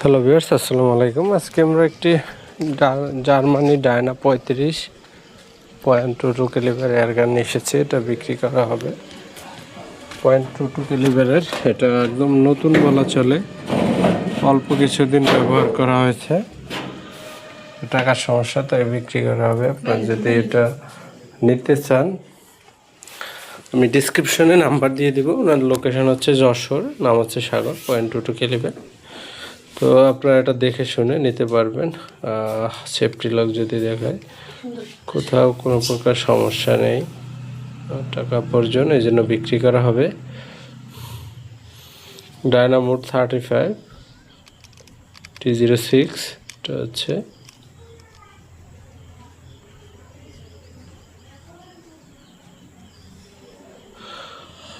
Hello viewers, আসসালামু আলাইকুম। আজকে আমরা একটি জার্মানি ডায়না 35.22 ক্যালিবার এয়ারগান এসেছে। এটা বিক্রি করা হবে 0.22 ক্যালিবারের। এটা একদম নতুন বলা চলে, অল্প কিছুদিন ব্যবহার করা হয়েছে। টাকার সমস্যা, তাই বিক্রি করা হবে। আপনারা যদি এটা নিতে চান, আমি ডিসক্রিপশনে নাম্বার দিয়ে দিব। ওনার লোকেশন হচ্ছে যশোর, নাম হচ্ছে সাগর। 0.22 ক্যালিবার। তো আপনারা এটা দেখে শুনে নিতে পারবেন। সেফটি লক যদি দেখায়, কোথাও কোনো প্রকার সমস্যা নেই, টাকা পর্যন্ত, এই জন্য বিক্রি করা হবে। ডায়নামোড 35 T06, এটা হচ্ছে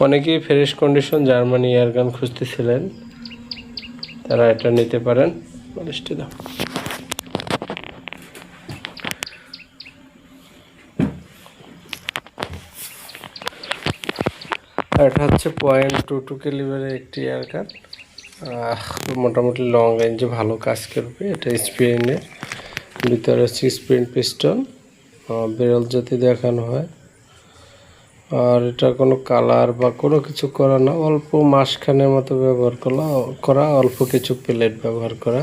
অনেকেই ফ্রেশ কন্ডিশন জার্মানি এয়ারগান খুঁজতেছিলেন, তারা এটা নিতে পারেন। পলিশটি দাও। এটা হচ্ছে 0.22 ক্যালিবারের একটি এয়ারগান। মোটামুটি লং রেঞ্জে ভালো কাজ করবে। এটা স্প্রিনের ভিতরে হচ্ছে স্প্রিন পিস্টন, বেরল যদি দেখানো হয়। আর এটা কোনো কালার বা কোনো কিছু করা না, অল্প মাসখানের মতো ব্যবহার করা, অল্প কিছু প্লেট ব্যবহার করা।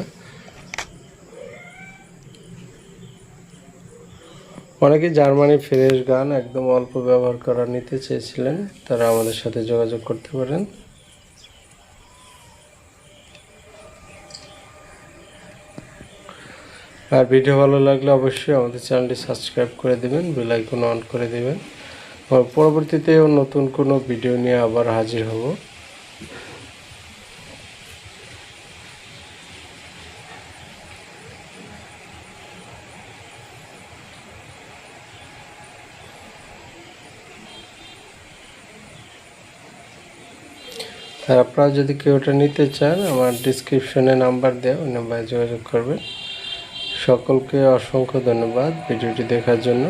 অনেকে জার্মানি ফ্রেশ গান একদম অল্প ব্যবহার করা নিতে চেয়েছিলেন, তারা আমাদের সাথে যোগাযোগ করতে পারেন। আর ভিডিও ভালো লাগলে অবশ্যই আমাদের চ্যানেলটি সাবস্ক্রাইব করে দেবেন, বেল আইকন অন করে দেবেন। পরবর্তীতেও নতুন কোনো ভিডিও নিয়ে আবার হাজির হব। আর আপনারা যদি কেউ এটা নিতে চান, আমার ডিসক্রিপশনে নাম্বার দেওয়া, ওই নাম্বারে যোগাযোগ করবেন। সকলকে অসংখ্য ধন্যবাদ ভিডিওটি দেখার জন্য।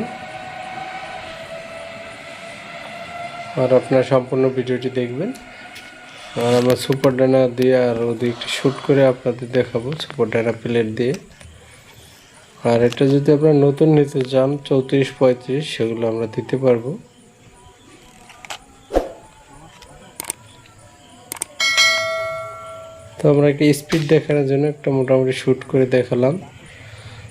আর আপনারা সম্পূর্ণ ভিডিওটি দেখবেন। আর আমরা সুপার ডানা দিয়ে আর ওদিকে একটু শ্যুট করে আপনাদের দেখাবো, সুপার ডানা প্লেট দিয়ে। আর এটা যদি আপনারা নতুন নিতে চান 34-35, সেগুলো আমরা দিতে পারবো। তো আমরা একটা স্পিড দেখানোর জন্য একটা মোটামুটি শ্যুট করে দেখালাম।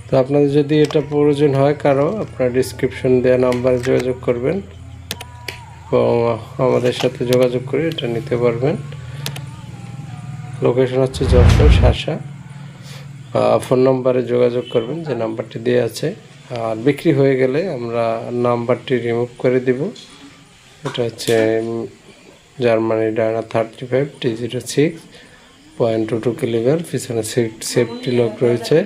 তো আপনাদের যদি এটা প্রয়োজন হয় কারো, আপনারা ডিসক্রিপশন দেওয়া নাম্বারে যোগাযোগ করবেন এবং আমাদের সাথে যোগাযোগ করে এটা নিতে পারবেন। লোকেশন হচ্ছে যশোর শাসা। ফোন নাম্বারে যোগাযোগ করবেন, যে নাম্বারটি দেওয়া আছে। আর বিক্রি হয়ে গেলে আমরা নাম্বারটি রিমুভ করে দিব। এটা হচ্ছে জার্মানি ডায়না 35 T06 0.22 ক্যালিবার। পিছনে সেফটি লক রয়েছে।